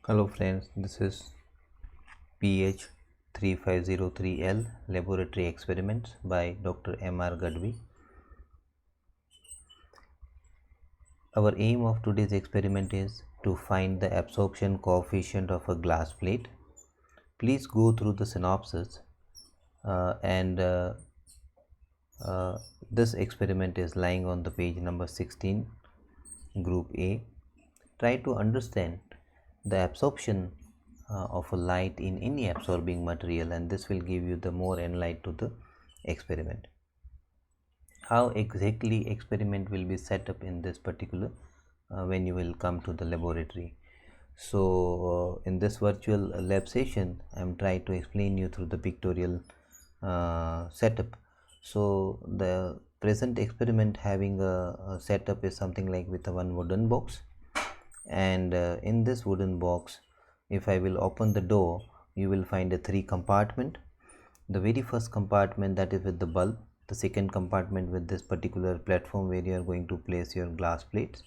Hello friends, this is PH3503L Laboratory Experiments by Dr. M.R. Gadvi. Our aim of today's experiment is to find the absorption coefficient of a glass plate. Please go through the synopsis and this experiment is lying on the page number 16, group A. Try to understand the absorption of a light in any absorbing material, and this will give you the more insight to the experiment. How exactly experiment will be set up in this particular when you will come to the laboratory. So in this virtual lab session I am trying to explain you through the pictorial setup. So the present experiment having a setup is something like with a one wooden box, and in this wooden box, if I will open the door, you will find a three compartment. The very first compartment, that is with the bulb, the second compartment with this particular platform where you are going to place your glass plates,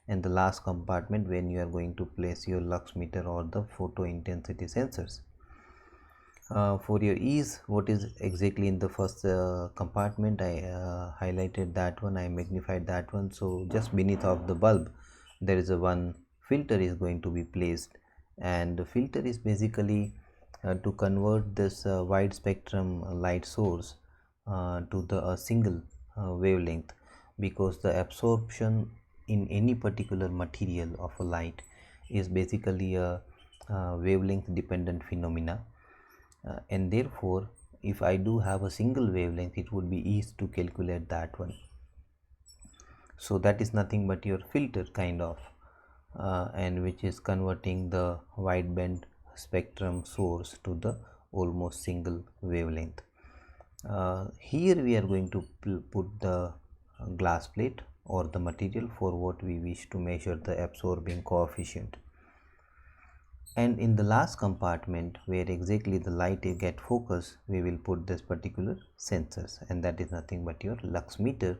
and the last compartment when you are going to place your lux meter or the photo intensity sensors. For your ease, what is exactly in the first compartment, I highlighted that one, I magnified that one. So just beneath of the bulb there is a one filter is going to be placed, and the filter is basically to convert this wide spectrum light source to the single wavelength, because the absorption in any particular material of a light is basically a wavelength dependent phenomena, and therefore if I do have a single wavelength, it would be easy to calculate that one. So that is nothing but your filter kind of, and which is converting the wideband spectrum source to the almost single wavelength. Here we are going to put the glass plate or the material for what we wish to measure the absorbing coefficient, and in the last compartment where exactly the light get focused, we will put this particular sensors, and that is nothing but your lux meter,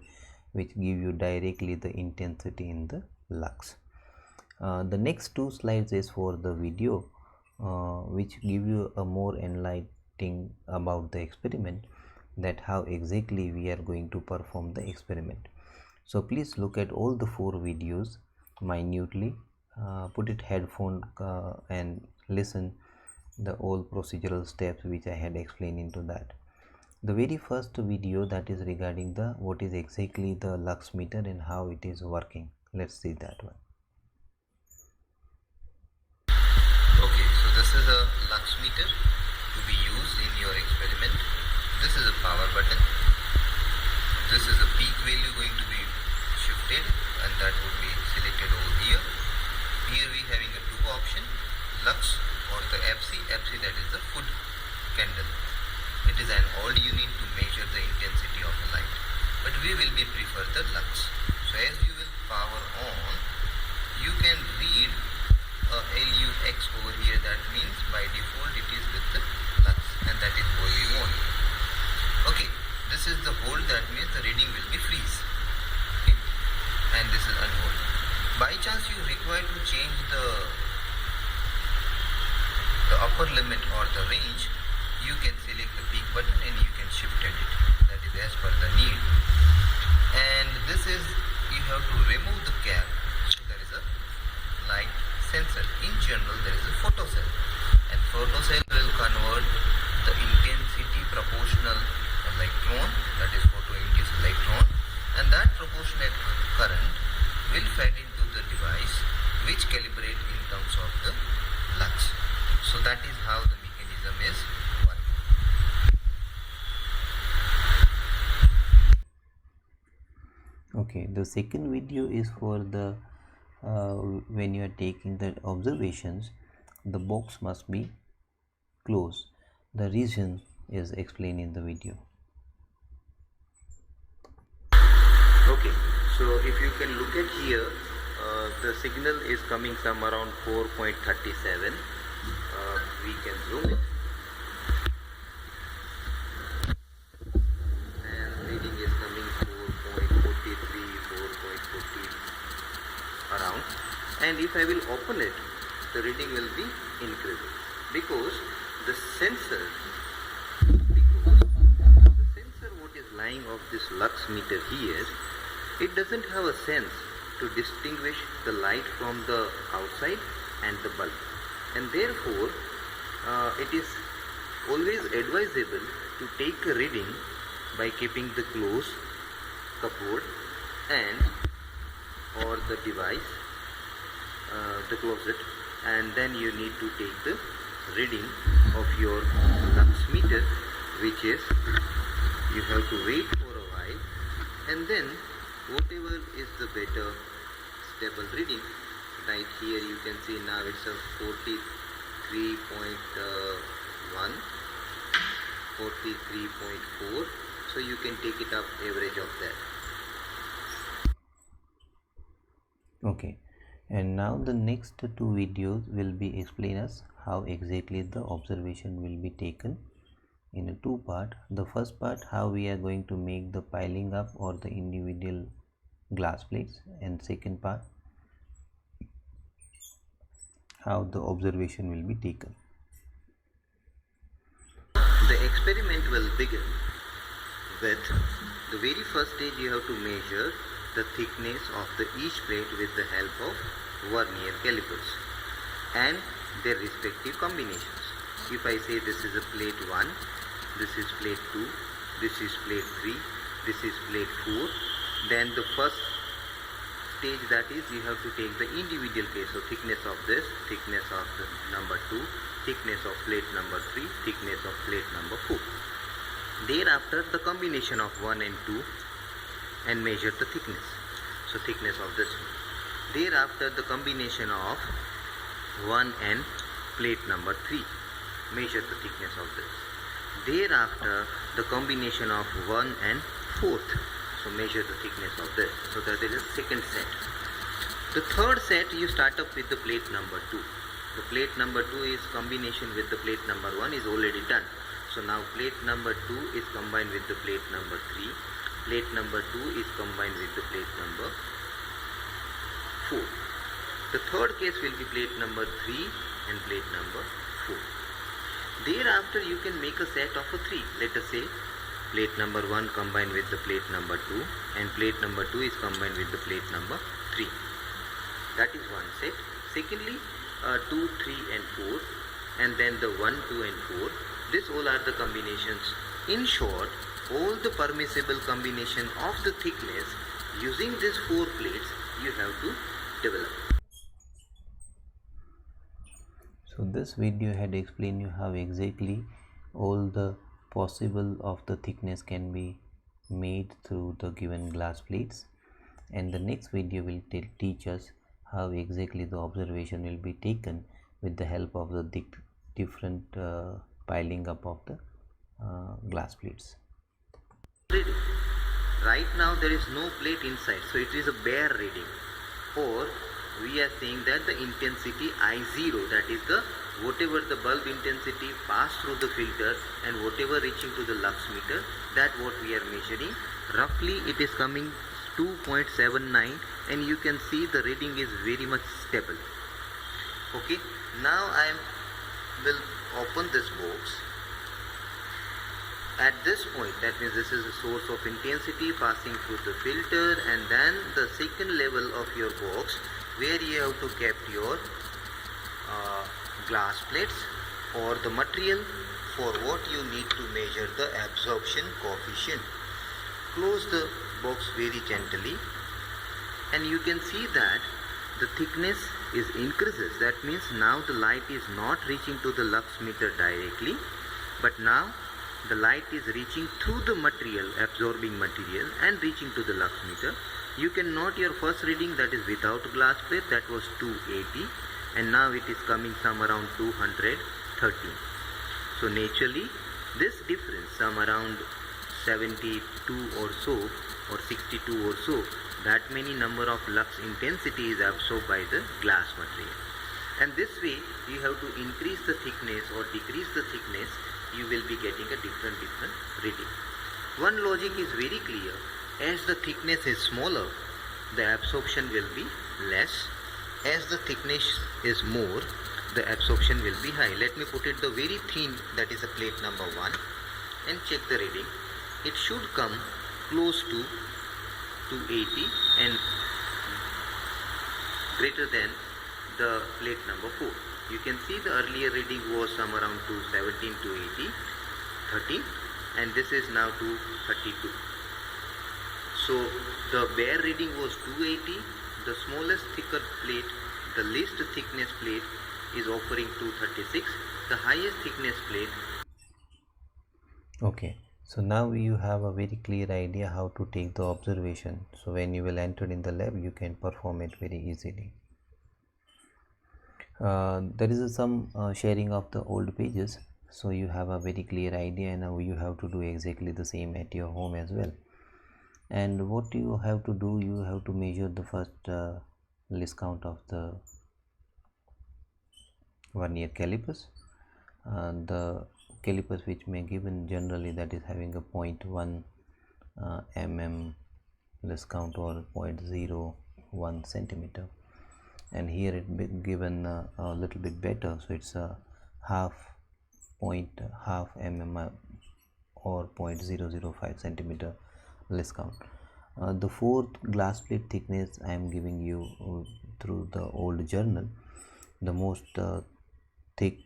which give you directly the intensity in the lux. The next two slides is for the video which give you a more enlightening about the experiment, that how exactly we are going to perform the experiment. So please look at all the four videos minutely, put it headphone and listen the all procedural steps which I had explained into that. The very first video, that is regarding the what is exactly the lux meter and how it is working. Let's see that one. Okay, so this is a lux meter to be used in your experiment. This is a power button. This is a peak value going to be shifted, and that would be selected over here. Here we having a two option, lux or the FC. FC, that is the foot candle. It is an old unit to measure the intensity of a light, but we will be prefer the lux. So as you will power on, you can read LUX over here. That means by default it is with the lux, and that is what we want. Okay, this is the hold, that means the reading will be freeze. Okay, and this is unhold. By chance you require to change the upper limit or the range, you can select the peak button and you can shift it. That is as per the need. And this is, you have to remove the cap. So there is a light sensor. In general there is a photocell, and photocell will convert the intensity proportional electron, that is photo-induced electron, and that proportionate current will fed into the device which calibrate in terms of the lux. So that is how the mechanism is working. Okay, the second video is for the when you are taking the observations, the box must be closed. The reason is explained in the video. Okay, so if you can look at here, the signal is coming some around 4.37. We can zoom it, and reading is coming 4.43, 4.40 around. And if I will open it, the reading will be increasing because the sensor what is lying of this lux meter here, it doesn't have a sense to distinguish the light from the outside and the bulb, and therefore it is always advisable to take a reading by keeping the close cupboard and or the device, the closet, and then you need to take the reading of your lux meter, which is you have to wait for a while, and then whatever is the better stable reading. Right here you can see now it's a 43.1, 43.4, so you can take it up average of that. Okay, and now the next two videos will be explain us how exactly the observation will be taken in a two part. The first part, how we are going to make the piling up or the individual glass plates, and second part, how the observation will be taken. The experiment will begin with the very first stage. You have to measure the thickness of each plate with the help of vernier calipers and their respective combinations. If I say this is a plate 1, this is plate 2, this is plate 3, this is plate 4, then the first stage, that is, you have to take the individual case. So thickness of this, thickness of the number 2, thickness of plate number 3, thickness of plate number 4. Thereafter the combination of 1 and 2 and measure the thickness. So thickness of this one. Thereafter the combination of 1 and plate number 3. Measure the thickness of this. Thereafter the combination of 1 and 4th. So measure the thickness of this. So that is the second set. The third set you start up with the plate number 2. The plate number 2 is combination with the plate number 1 is already done. So now plate number 2 is combined with the plate number 3. Plate number 2 is combined with the plate number 4. The third case will be plate number 3 and plate number 4. Thereafter you can make a set of a 3. Let us say plate number 1 combined with the plate number 2 and plate number 2 is combined with the plate number 3. That is one set. Secondly, 2, 3 and 4, and then the 1, 2 and 4. This all are the combinations. In short, all the permissible combination of the thickness using these 4 plates you have to develop. So this video had explained you how exactly all the possible of the thickness can be made through the given glass plates, and the next video will teach us how exactly the observation will be taken with the help of the different piling up of the glass plates. Right now there is no plate inside, so it is a bare reading, or we are saying that the intensity I0, that is the whatever the bulb intensity passed through the filter and whatever reaching to the lux meter, that what we are measuring. Roughly it is coming 2.79, and you can see the reading is very much stable. Okay, now I will open this box. At this point, that means this is a source of intensity passing through the filter, and then the second level of your box where you have to keep your glass plates or the material for what you need to measure the absorption coefficient. Close the box very gently, and you can see that the thickness is increases. That means now the light is not reaching to the lux meter directly, but now the light is reaching through the material, absorbing material, and reaching to the lux meter. You can note your first reading, that is without glass plate, that was 280, and now it is coming some around 213. So naturally this difference, some around 72 or so, or 62 or so, that many number of lux intensity is absorbed by the glass material. And this way you have to increase the thickness or decrease the thickness, you will be getting a different reading. One logic is very clear. As the thickness is smaller, the absorption will be less. As the thickness is more, the absorption will be high. Let me put it the very thin, that is a plate number 1, and check the reading. It should come close to 280 and greater than the plate number 4. You can see the earlier reading was somewhere around 217, 280, 13, and this is now 232. So the bare reading was 280, the smallest thicker plate, the least thickness plate is offering 236, the highest thickness plate. Okay, so now you have a very clear idea how to take the observation. So when you will enter in the lab, you can perform it very easily. There is some sharing of the old pages, so you have a very clear idea, and now you have to do exactly the same at your home as well. And what you have to do, you have to measure the first least count of the vernier calipers. The calipers which may given generally, that is having a 0.1 mm least count or 0.01 centimeter, and here it be given a little bit better, so it's a half mm or 0.005 centimeter least count. The fourth glass plate thickness I am giving you through the old journal. The most thick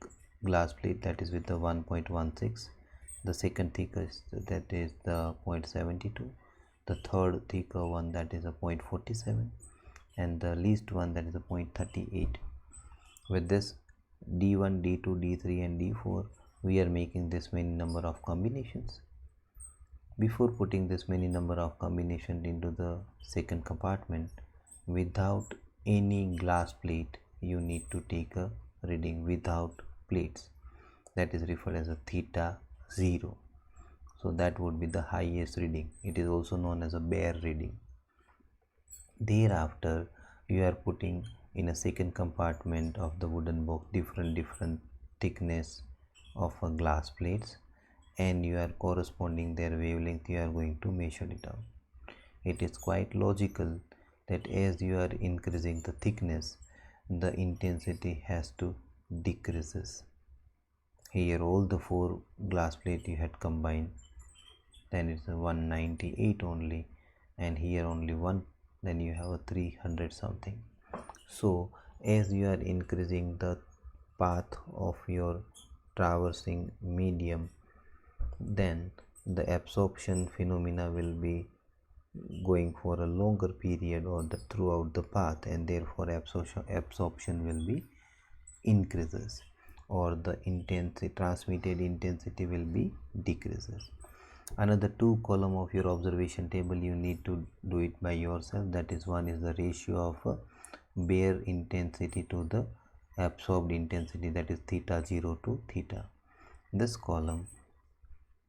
glass plate, that is with the 1.16, the second thickest, that is the 0.72, the third thicker one, that is a 0.47, and the least one, that is a 0.38. With this D1, D2, D3 and D4, we are making this many number of combinations. Before putting this many number of combinations into the second compartment, without any glass plate, you need to take a reading without plates, that is referred as a theta 0. So that would be the highest reading. It is also known as a bare reading. Thereafter, you are putting in a second compartment of the wooden box different thickness of a glass plates, and you are corresponding their wavelength, you are going to measure it out. It is quite logical that as you are increasing the thickness, the intensity has to decreases. Here all the four glass plate you had combined, then it's a 198 only, and here only one, then you have a 300 something. So as you are increasing the path of your traversing medium, then the absorption phenomena will be going for a longer period or throughout the path, and therefore absorption will be increases, or the intensity, transmitted intensity will be decreases. Another 2 column of your observation table, you need to do it by yourself. That is, one is the ratio of bare intensity to the absorbed intensity, that is theta 0 to theta. This column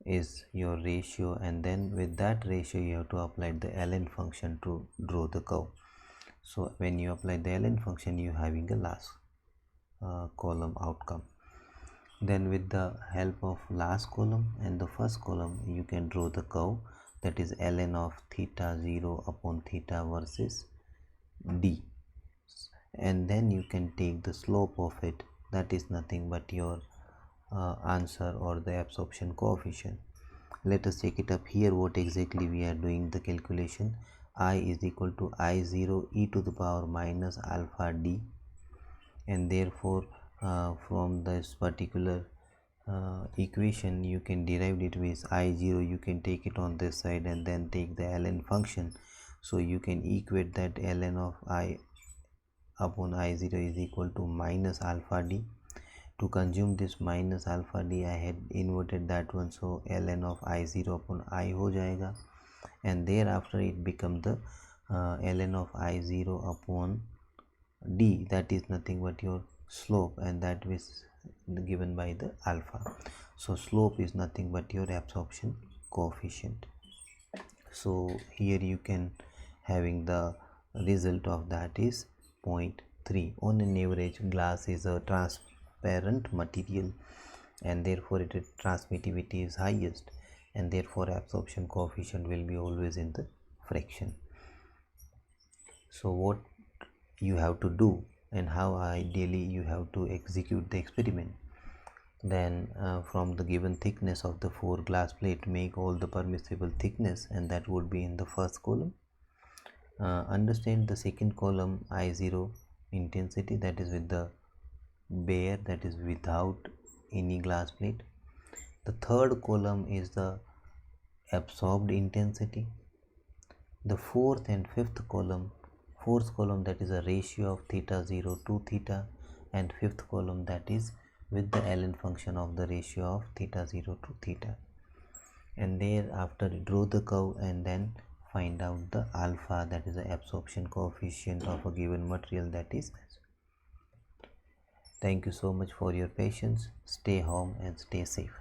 is your ratio, and then with that ratio you have to apply the ln function to draw the curve. So when you apply the ln function, you having a last column outcome. Then with the help of last column and the first column, you can draw the curve, that is ln of theta 0 upon theta versus d, and then you can take the slope of it, that is nothing but your answer or the absorption coefficient. Let us check it up here. What exactly we are doing the calculation? I is equal to I0 e to the power minus alpha d, and therefore from this particular equation you can derive it with I0, you can take it on this side and then take the ln function, so you can equate that ln of I upon I0 is equal to minus alpha d. To consume this minus alpha d, I had inverted that one, so ln of I0 upon I ho jayega, and thereafter it become the ln of I0 upon d, that is nothing but your slope, and that is given by the alpha. So slope is nothing but your absorption coefficient. So here you can having the result of that is 0.3. On an average, glass is a transparent material, and therefore its transmittivity is highest, and therefore absorption coefficient will be always in the fraction. So what you have to do, and how ideally you have to execute the experiment. Then from the given thickness of the 4 glass plate, make all the permissible thickness, and that would be in the first column. Understand the second column, I0 intensity, that is with the bare, that is without any glass plate. The third column is the absorbed intensity. The fourth and fifth column, that is a ratio of theta 0 to theta, and fifth column, that is with the ln function of the ratio of theta 0 to theta. And thereafter draw the curve and then find out the alpha, that is the absorption coefficient of a given material, that is. Thank you so much for your patience. Stay home and stay safe.